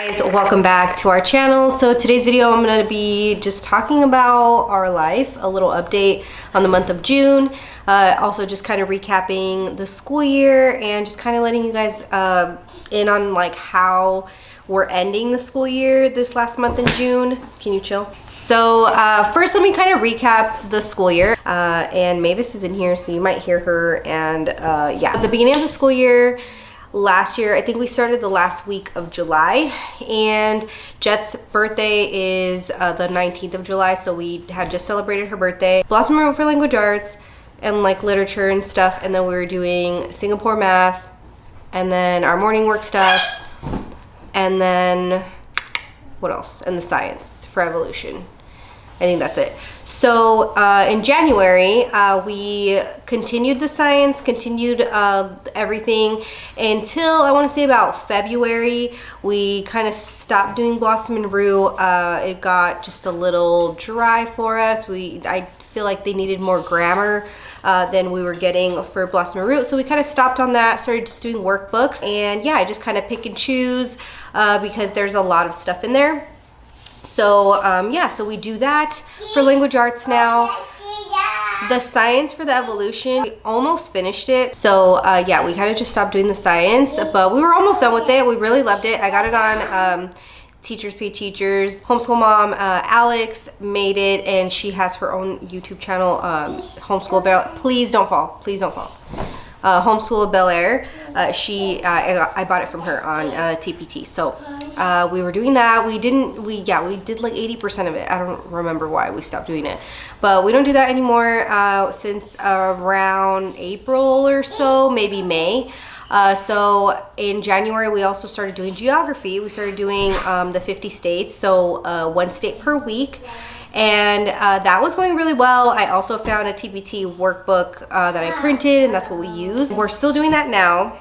Guys, welcome back to our channel. So today's video I'm going to be just talking about our life, a little update on the month of June, also just kind of recapping the school year and just kind of letting you guys in on like how we're ending the school year this last month in June. Can you chill? So first let me kind of recap the school year, and Mavis is in here so you might hear her. And yeah, at the beginning of the school year last year, I think we started the last week of July, and Jet's birthday is the 19th of July, so we had just celebrated her birthday. Blossom Room for language arts and like literature and stuff, and then we were doing Singapore math, and then our morning work stuff, and then what else? And the science for evolution. I think that's it. So in January, we continued the science, continued everything until I want to say about February. We kind of stopped doing Blossom and Rue. It got just a little dry for us. I feel like they needed more grammar than we were getting for Blossom and Rue. So we kind of stopped on that, started just doing workbooks. And yeah, I just kind of pick and choose because there's a lot of stuff in there. So yeah, so we do that for language arts now. The science for the evolution, we almost finished it. So yeah, we kind of just stopped doing the science, but we were almost done with it. We really loved it. I got it on Teachers Pay Teachers. Homeschool mom Alex made it, and she has her own YouTube channel, Homeschool Bel. Please don't fall. Please don't fall. Homeschool Bel Air. I bought it from her on TPT. So we were doing that. We did like 80% of it. I don't remember why we stopped doing it, but we don't do that anymore since around April or so, maybe May. So in January, we also started doing geography. We started doing the 50 states, so one state per week. And that was going really well. I also found a TPT workbook that I printed, and that's what we use. We're still doing that now.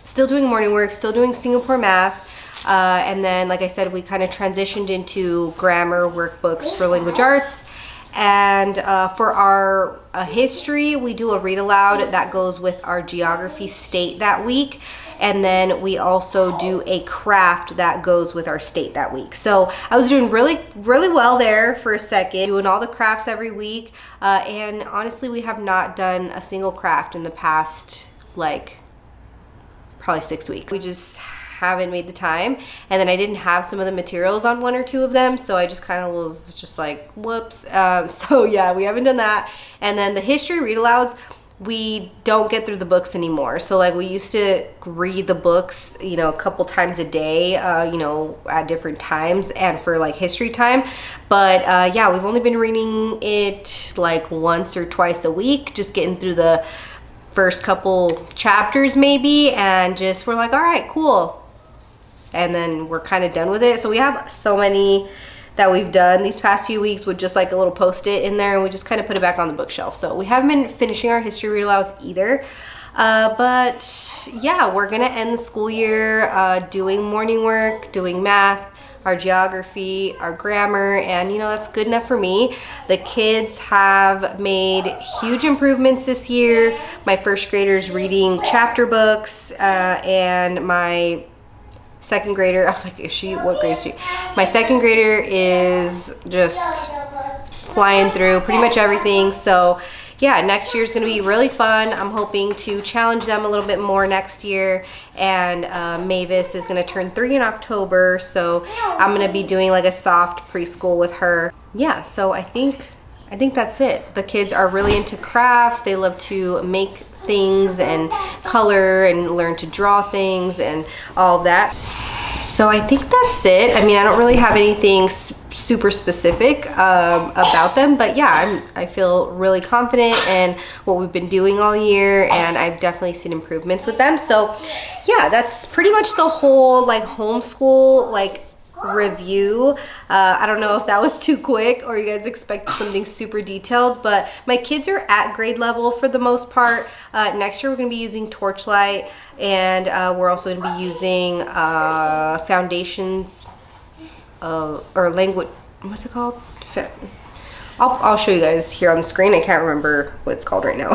Still doing morning work, still doing Singapore math. And then, like I said, we kind of transitioned into grammar workbooks for language arts. And for our history, we do a read aloud that goes with our geography state that week. And then we also do a craft that goes with our state that week. So I was doing really well there for a second, doing all the crafts every week. And honestly, we have not done a single craft in the past, like, probably 6 weeks. We just haven't made the time. And then I didn't have some of the materials on one or two of them, so I just kind of was just like, whoops. So yeah, we haven't done that. And then the history read alouds, we don't get through the books anymore. So like we used to read the books, you know, a couple times a day, you know, at different times and for like history time. But yeah, we've only been reading it like once or twice a week, just getting through the first couple chapters maybe, and just we're like, all right, cool. And then we're kind of done with it. So we have so many that we've done these past few weeks with just like a little post-it in there, and we just kind of put it back on the bookshelf. So we haven't been finishing our history read alouds either. But yeah, we're gonna end the school year doing morning work, doing math, our geography, our grammar, and you know, that's good enough for me. The kids have made huge improvements this year. My first grader's reading chapter books, and my second grader, I was like, what grade is she? My second grader is just flying through pretty much everything. So yeah, next year is going to be really fun. I'm hoping to challenge them a little bit more next year. And Mavis is going to turn 3 in October, so I'm going to be doing like a soft preschool with her. Yeah, so I think that's it. The kids are really into crafts. They love to make things and color and learn to draw things and all of that. So I think that's it. I mean, I don't really have anything super specific about them, but yeah, I feel really confident in what we've been doing all year, and I've definitely seen improvements with them. So yeah, that's pretty much the whole like homeschool like review. I don't know if that was too quick or you guys expect something super detailed, but my kids are at grade level for the most part. Next year we're going to be using Torchlight, and we're also going to be using foundations or language, what's it called? I'll show you guys here on the screen. I can't remember what it's called right now.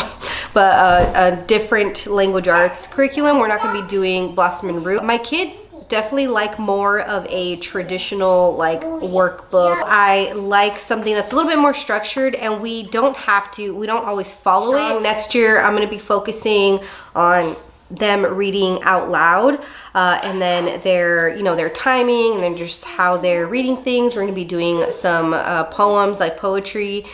But a different language arts curriculum. We're not going to be doing Blossom and Rue. My kids definitely like more of a traditional like workbook. I like something that's a little bit more structured, and we don't always follow it. Next year I'm going to be focusing on them reading out loud, and then their timing, and then just how they're reading things. We're going to be doing some poems, like poetry,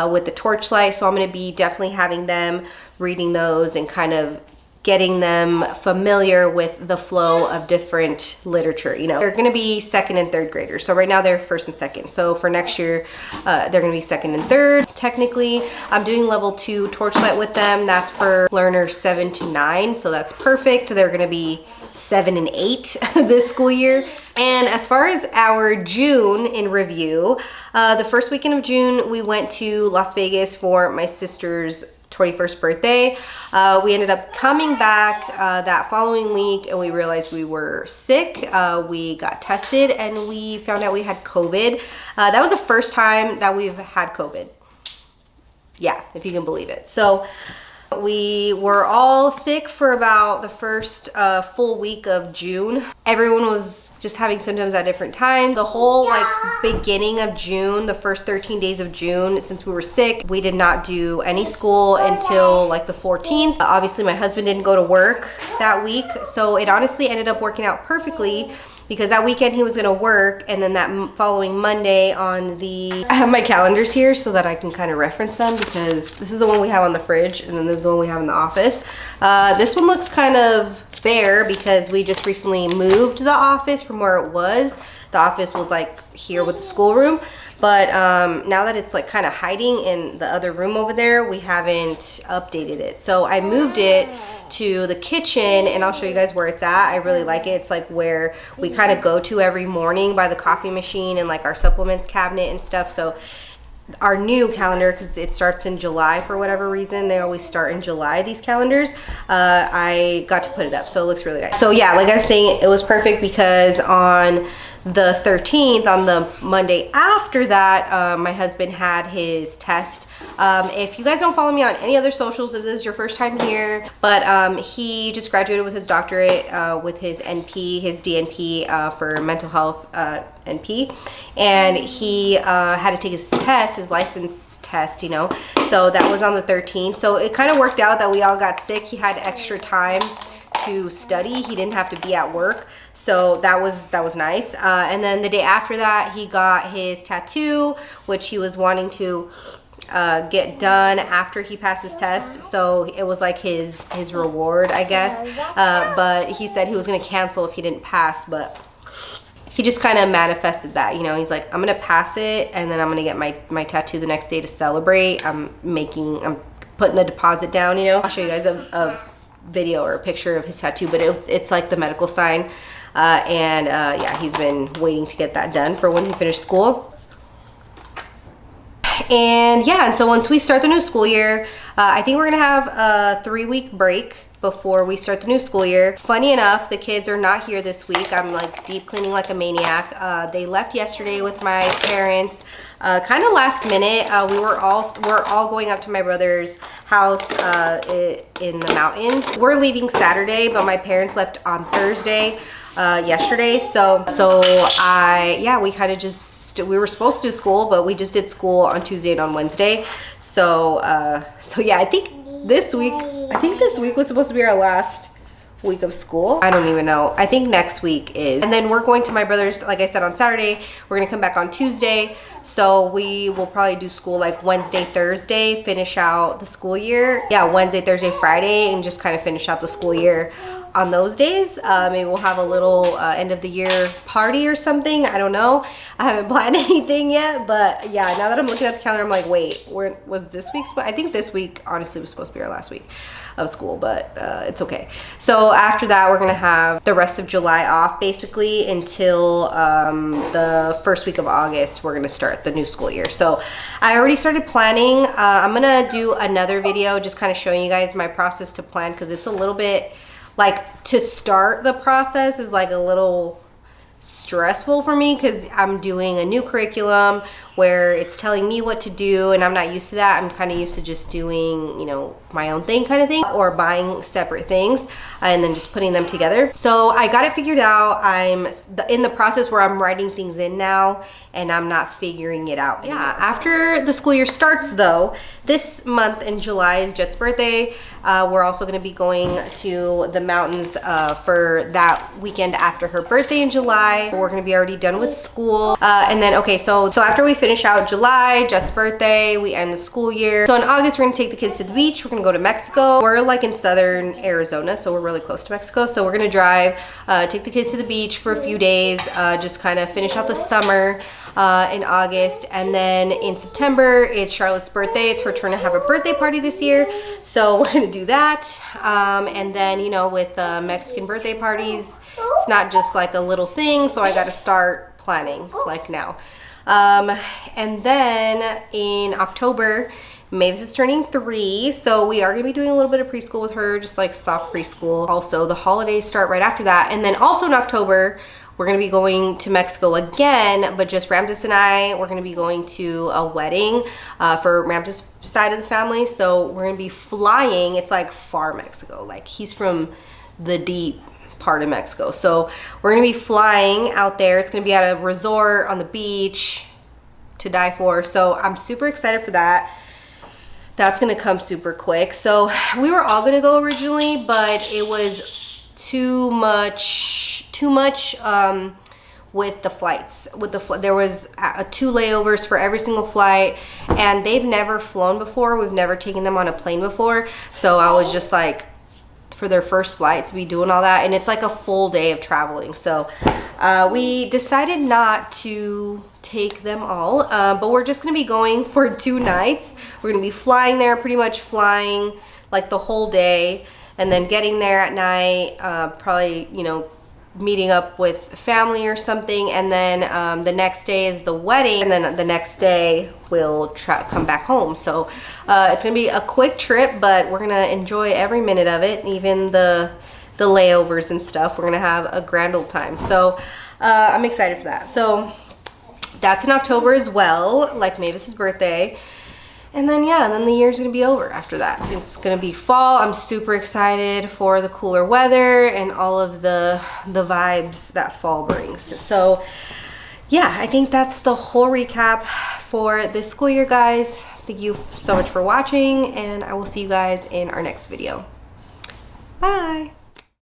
with the torchlight. So I'm going to be definitely having them reading those and kind of getting them familiar with the flow of different literature. They're going to be second and third graders. So right now they're first and second. So for next year, they're going to be second and third. Technically, I'm doing level 2 torchlight with them. That's for learners 7 to 9. So that's perfect. They're going to be 7 and 8 this school year. And as far as our June in review, the first weekend of June, we went to Las Vegas for my sister's 21st birthday. We ended up coming back that following week, and we realized we were sick. We got tested and we found out we had COVID. That was the first time that we've had COVID. Yeah, if you can believe it. So we were all sick for about the first full week of June. Everyone was just having symptoms at different times. The whole beginning of June, the first 13 days of June, since we were sick, we did not do any school until like the 14th. Obviously my husband didn't go to work that week, so it honestly ended up working out perfectly, because that weekend he was gonna work, and then that following Monday on I have my calendars here so that I can kind of reference them, because this is the one we have on the fridge, and then this is the one we have in the office. This one looks kind of bare because we just recently moved the office from where it was. The office was like here with the schoolroom, but now that it's like kind of hiding in the other room over there, we haven't updated it. So I moved it to the kitchen, and I'll show you guys where it's at. I really like it. It's like where we kind of go to every morning by the coffee machine and like our supplements cabinet and stuff. So our new calendar, because it starts in July for whatever reason, they always start in July, these calendars, I got to put it up, so it looks really nice. So yeah, like I was saying, it was perfect because on the 13th, on the Monday after that, my husband had his test. If you guys don't follow me on any other socials, if this is your first time here, but he just graduated with his doctorate, with his NP, his DNP, for mental health NP, and he had to take his test, his license test, so that was on the 13th. So it kind of worked out that we all got sick. He had extra time to study. He didn't have to be at work, so that was nice. And then the day after that, he got his tattoo, which he was wanting to get done after he passed his test, so it was like his reward, I guess. But he said he was going to cancel if he didn't pass, but he just kind of manifested that, he's like, I'm gonna pass it, and then I'm gonna get my tattoo the next day to celebrate. I'm putting the deposit down. I'll show you guys a video or a picture of his tattoo, but it's like the medical sign, and yeah, he's been waiting to get that done for when he finished school. And yeah, and so once we start the new school year, I think we're gonna have a 3-week break before we start the new school year. Funny enough, the kids are not here this week. I'm like deep cleaning like a maniac. They left yesterday with my parents, kind of last minute. We're all going up to my brother's house in the mountains. We're leaving Saturday, but my parents left on Thursday, yesterday. So we kind of just, we were supposed to do school, but we just did school on Tuesday and on Wednesday. So yeah, I think this week was supposed to be our last week of school. I don't even know. I think next week is. And then we're going to my brother's, like I said, on Saturday. We're gonna come back on Tuesday. So we will probably do school like Wednesday, Thursday, finish out the school year. Yeah, Wednesday, Thursday, Friday, and just kind of finish out the school year on those days. Maybe we'll have a little end of the year party or something. I don't know. I haven't planned anything yet, but yeah, now that I'm looking at the calendar, I'm like, wait, was this week's? I think this week honestly was supposed to be our last week of school, but it's okay. So after that, we're gonna have the rest of July off basically until the first week of August. We're gonna start the new school year. So I already started planning. I'm gonna do another video just kind of showing you guys my process to plan, because it's a little bit like, to start the process is like a little stressful for me because I'm doing a new curriculum where it's telling me what to do, and I'm not used to that. I'm kind of used to just doing, you know, my own thing kind of thing, or buying separate things and then just putting them together. So I got it figured out. I'm in the process where I'm writing things in now, and I'm not figuring it out. Yeah, after the school year starts though, this month in July is Jet's birthday. We're also going to be going to the mountains for that weekend after her birthday in July. We're going to be already done with school. And then, okay, so after we finish out July, Jet's birthday, we end the school year. So in August, we're going to take the kids to the beach. We're going to go to Mexico. We're like in southern Arizona, so we're really close to Mexico. So we're going to drive, take the kids to the beach for a few days, just kind of finish out the summer in August. And then in September, it's Charlotte's birthday. It's her turn to have a birthday party this year. So we're going to do that. And then, you know, with Mexican birthday parties, it's not just like a little thing. So I got to start planning like now. And then in October, Mavis is turning 3, so we are going to be doing a little bit of preschool with her, just like soft preschool. Also, the holidays start right after that. And then also in October, we're going to be going to Mexico again, but just Ramses and I, we're going to be going to a wedding for Ramses' side of the family. So we're going to be flying. It's like far Mexico. Like he's from the deep part of Mexico. So we're going to be flying out there. It's going to be at a resort on the beach to die for. So I'm super excited for that. That's going to come super quick. So we were all going to go originally, but it was too much with the flights. There was 2 layovers for every single flight, and they've never flown before. We've never taken them on a plane before. So I was just like, for their first flight to be doing all that, and it's like a full day of traveling. So we decided not to take them all, but we're just gonna be going for 2 nights. We're gonna be flying there, pretty much flying like the whole day, and then getting there at night, probably, you know, meeting up with family or something, and then the next day is the wedding, and then the next day we'll come back home. So it's gonna be a quick trip, but we're gonna enjoy every minute of it, even the layovers and stuff. We're gonna have a grand old time. So I'm excited for that. So that's in October as well, like Mavis's birthday. And then, yeah, and then the year's gonna be over after that. It's gonna be fall. I'm super excited for the cooler weather and all of the vibes that fall brings. So yeah, I think that's the whole recap for this school year, guys. Thank you so much for watching, and I will see you guys in our next video. Bye.